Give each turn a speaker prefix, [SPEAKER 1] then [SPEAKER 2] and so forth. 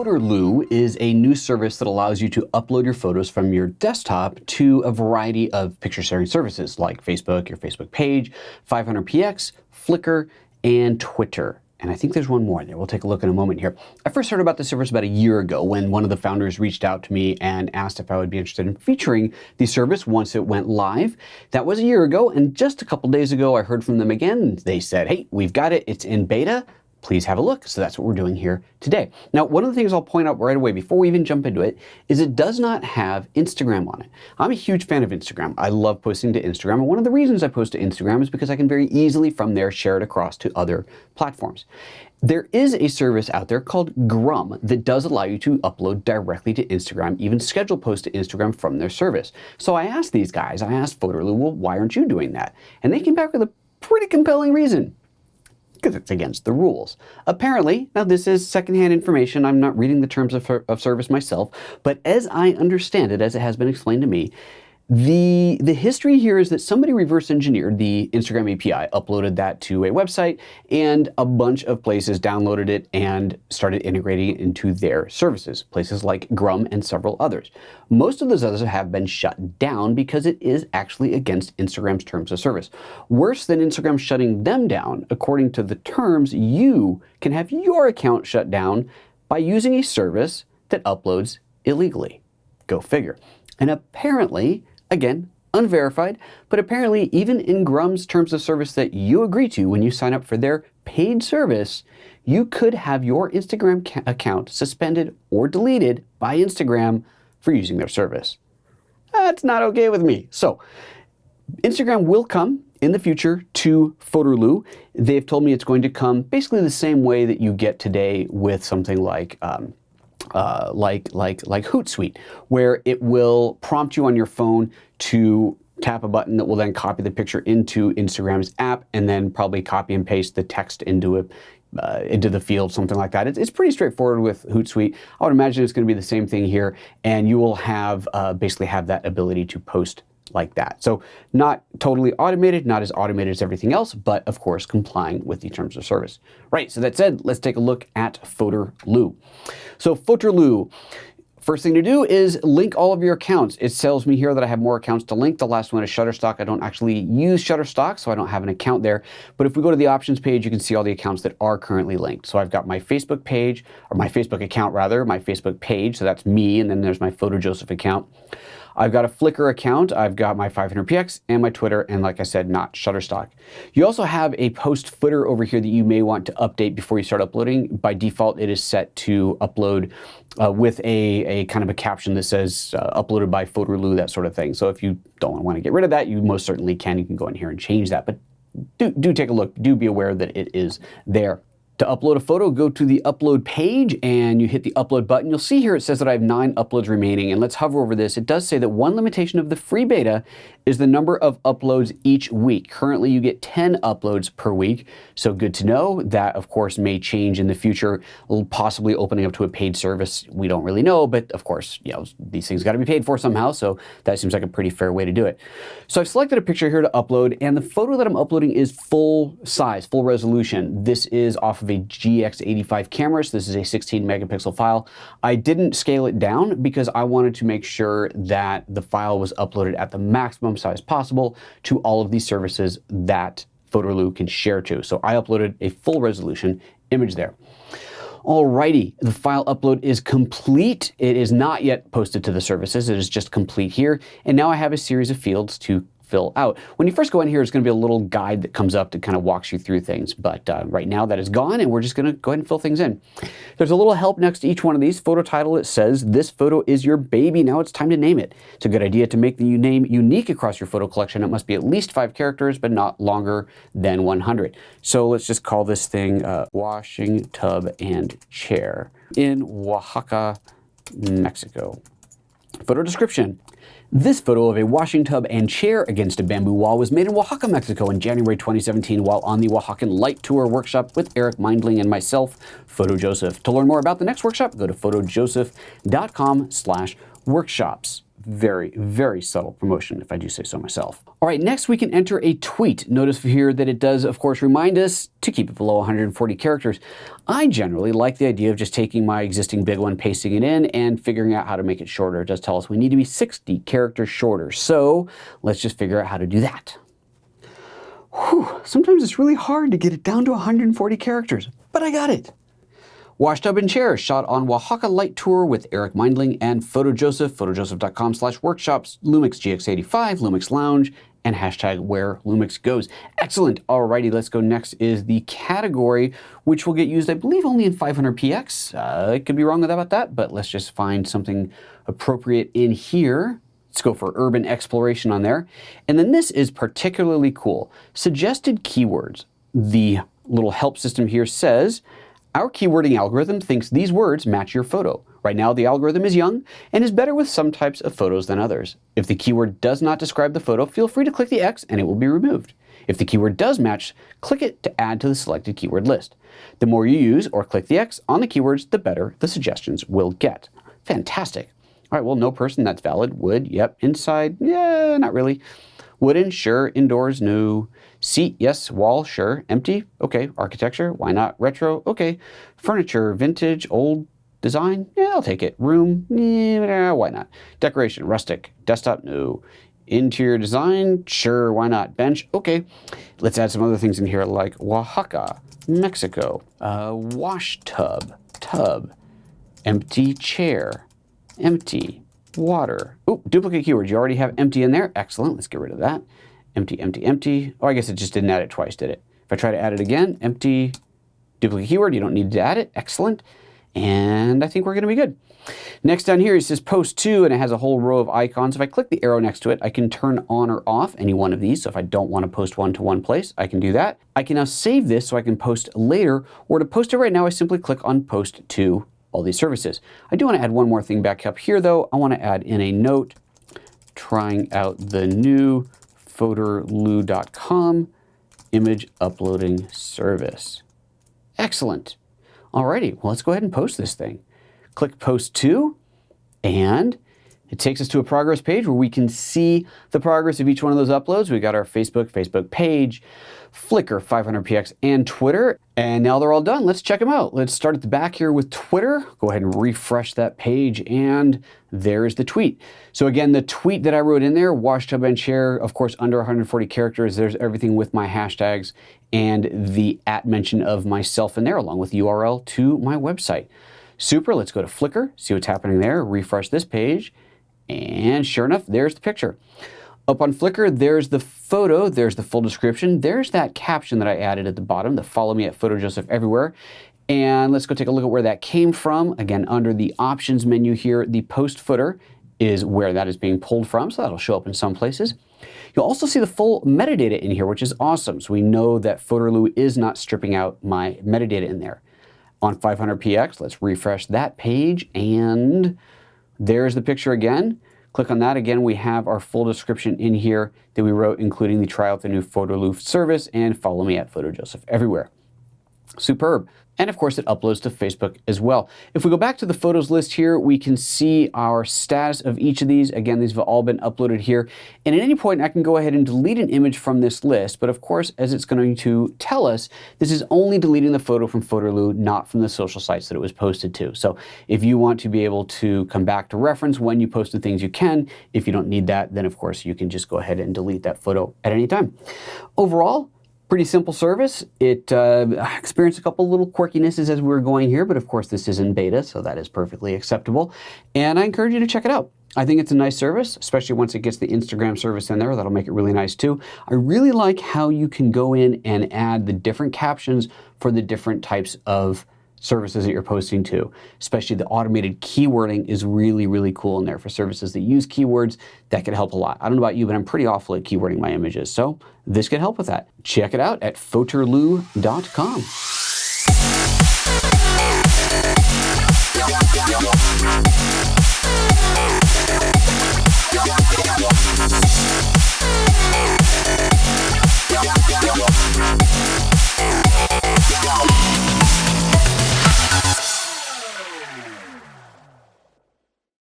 [SPEAKER 1] Photerloo is a new service that allows you to upload your photos from your desktop to a variety of picture sharing services like Facebook, your Facebook page, 500px, Flickr, and Twitter. And I think there's one more there. We'll take a look in a moment here. I first heard about this service about a year ago when one of the founders reached out to me and asked if I would be interested in featuring the service once it went live. That was a year ago, and just a couple days ago I heard from them again. They said, hey, we've got it. It's in beta. Please have a look. So that's what we're doing here today. Now, one of the things I'll point out right away before we even jump into it is it does not have Instagram on it. I'm a huge fan of Instagram. I love posting to Instagram. And one of the reasons I post to Instagram is because I can very easily from there share it across to other platforms. There is a service out there called Grum that does allow you to upload directly to Instagram, even schedule posts to Instagram from their service. So I asked these guys, I asked Photerloo, well, why aren't you doing that? And they came back with a pretty compelling reason. Because it's against the rules. Apparently, now this is secondhand information, I'm not reading the terms of service myself, but as I understand it, as it has been explained to me, the history here is that somebody reverse engineered the Instagram API, uploaded that to a website, and a bunch of places downloaded it and started integrating it into their services, places like Grum and several others. Most of those others have been shut down because it is actually against Instagram's terms of service. Worse than Instagram shutting them down, according to the terms, you can have your account shut down by using a service that uploads illegally. Go figure. And apparently, again, unverified, but apparently even in Grum's terms of service that you agree to when you sign up for their paid service, you could have your Instagram account suspended or deleted by Instagram for using their service. That's not okay with me. So Instagram will come in the future to Photerloo. They've told me it's going to come basically the same way that you get today with something like Hootsuite, where it will prompt you on your phone to tap a button that will then copy the picture into Instagram's app and then probably copy and paste the text into the field, something like that. It's pretty straightforward with Hootsuite. I would imagine it's going to be the same thing here, and you will have basically have that ability to post like that. So not totally automated, not as automated as everything else, but of course complying with the terms of service. Right, so that said, let's take a look at Photerloo. So Photerloo, first thing to do is link all of your accounts. It tells me here that I have more accounts to link. The last one is Shutterstock. I don't actually use Shutterstock, so I don't have an account there. But if we go to the options page, you can see all the accounts that are currently linked. So I've got my Facebook page, or my Facebook account rather, my Facebook page, so that's me, and then there's my PhotoJoseph account. I've got a Flickr account, I've got my 500px, and my Twitter, and like I said, not Shutterstock. You also have a post footer over here that you may want to update before you start uploading. By default, it is set to upload with a kind of a caption that says uploaded by Photerloo, that sort of thing. So if you don't want to get rid of that, you most certainly can. You can go in here and change that, but do take a look. Do be aware that it is there. To upload a photo, go to the upload page and you hit the upload button. You'll see here it says that I have 9 uploads remaining, and let's hover over this. It does say that one limitation of the free beta is the number of uploads each week. Currently you get 10 uploads per week, so good to know. That of course may change in the future, possibly opening up to a paid service. We don't really know, but of course, you know, these things got to be paid for somehow, so that seems like a pretty fair way to do it. So I've selected a picture here to upload, and the photo that I'm uploading is full size, full resolution. This is off of a GX85 camera, so this is a 16 megapixel file. I didn't scale it down because I wanted to make sure that the file was uploaded at the maximum size possible to all of these services that Photerloo can share to. So I uploaded a full resolution image there. Alrighty, the file upload is complete. It is not yet posted to the services. It is just complete here. And now I have a series of fields to fill out. When you first go in here, it's going to be a little guide that comes up that kind of walks you through things. But right now that is gone, and we're just going to go ahead and fill things in. There's a little help next to each one of these. Photo title, it says, this photo is your baby. Now it's time to name it. It's a good idea to make the name unique across your photo collection. It must be at least 5 characters, but not longer than 100. So let's just call this thing washing tub and chair in Oaxaca, Mexico. Photo description. This photo of a washing tub and chair against a bamboo wall was made in Oaxaca, Mexico in January 2017 while on the Oaxacan Light Tour workshop with Eric Mindling and myself, PhotoJoseph. To learn more about the next workshop, go to PhotoJoseph.com/workshops. very, very subtle promotion, if I do say so myself. All right, next we can enter a tweet. Notice here that it does, of course, remind us to keep it below 140 characters. I generally like the idea of just taking my existing big one, pasting it in, and figuring out how to make it shorter. It does tell us we need to be 60 characters shorter. So let's just figure out how to do that. Whew, sometimes it's really hard to get it down to 140 characters, but I got it. Washtub and Chair, shot on Oaxaca Light Tour with Eric Meindling and PhotoJoseph, photojoseph.com/workshops, Lumix GX85, Lumix Lounge, and hashtag where Lumix goes. Excellent. Alrighty, let's go. Next is the category, which will get used, I believe, only in 500px. I could be wrong about that, but let's just find something appropriate in here. Let's go for urban exploration on there. And then this is particularly cool. Suggested keywords. The little help system here says, our keywording algorithm thinks these words match your photo. Right now, the algorithm is young and is better with some types of photos than others. If the keyword does not describe the photo, feel free to click the X and it will be removed. If the keyword does match, click it to add to the selected keyword list. The more you use or click the X on the keywords, the better the suggestions will get. Fantastic. All right, well, no person, that's valid. Wood, yep. Inside, yeah, not really. Wooden, sure. Indoors, no. Seat, yes. Wall, sure. Empty, okay. Architecture, why not? Retro, okay. Furniture, vintage, old design, yeah, I'll take it. Room, yeah, why not? Decoration, rustic. Desktop, no. Interior design, sure, why not? Bench, okay. Let's add some other things in here like Oaxaca, Mexico, wash tub, tub, empty chair, empty, water. Oh, duplicate keywords. You already have empty in there. Excellent. Let's get rid of that. Empty, empty, empty. Oh, I guess it just didn't add it twice, did it? If I try to add it again, empty, duplicate keyword, you don't need to add it. Excellent. And I think we're going to be good. Next down here, it says post to, and it has a whole row of icons. If I click the arrow next to it, I can turn on or off any one of these. So if I don't want to post one to one place, I can do that. I can now save this so I can post later, or to post it right now, I simply click on post to all these services. I do want to add one more thing back up here though. I want to add in a note, trying out the new Photerloo.com image uploading service. Excellent. Alrighty, well, let's go ahead and post this thing. Click post to, and it takes us to a progress page where we can see the progress of each one of those uploads. We got our Facebook page, Flickr, 500px, and Twitter. And now they're all done. Let's check them out. Let's start at the back here with Twitter. Go ahead and refresh that page, and there's the tweet. So again, the tweet that I wrote in there, washtub and share, of course, under 140 characters. There's everything with my hashtags and the @ mention of myself in there, along with the URL to my website. Super, let's go to Flickr, see what's happening there, refresh this page, and sure enough, there's the picture. Up on Flickr, there's the photo, there's the full description, there's that caption that I added at the bottom, the follow me at PhotoJoseph everywhere. And let's go take a look at where that came from. Again, under the options menu here, the post footer is where that is being pulled from, so that'll show up in some places. You'll also see the full metadata in here, which is awesome. So we know that Photerloo is not stripping out my metadata in there. On 500px, let's refresh that page, and there's the picture again. Click on that. Again, we have our full description in here that we wrote, including the try out the new Photerloo service and follow me at PhotoJoseph everywhere. Superb. And of course, it uploads to Facebook as well. If we go back to the photos list here, we can see our status of each of these. Again, these have all been uploaded here. And at any point, I can go ahead and delete an image from this list. But of course, as it's going to tell us, this is only deleting the photo from Photerloo, not from the social sites that it was posted to. So if you want to be able to come back to reference when you posted things, you can. If you don't need that, then of course, you can just go ahead and delete that photo at any time. Overall, pretty simple service. It experienced a couple little quirkinesses as we were going here, but of course this is in beta, so that is perfectly acceptable. And I encourage you to check it out. I think it's a nice service, especially once it gets the Instagram service in there. That'll make it really nice too. I really like how you can go in and add the different captions for the different types of services that you're posting to. Especially the automated keywording is really, really cool in there for services that use keywords. That could help a lot. I don't know about you, but I'm pretty awful at keywording my images. So this could help with that. Check it out at Photerloo.com.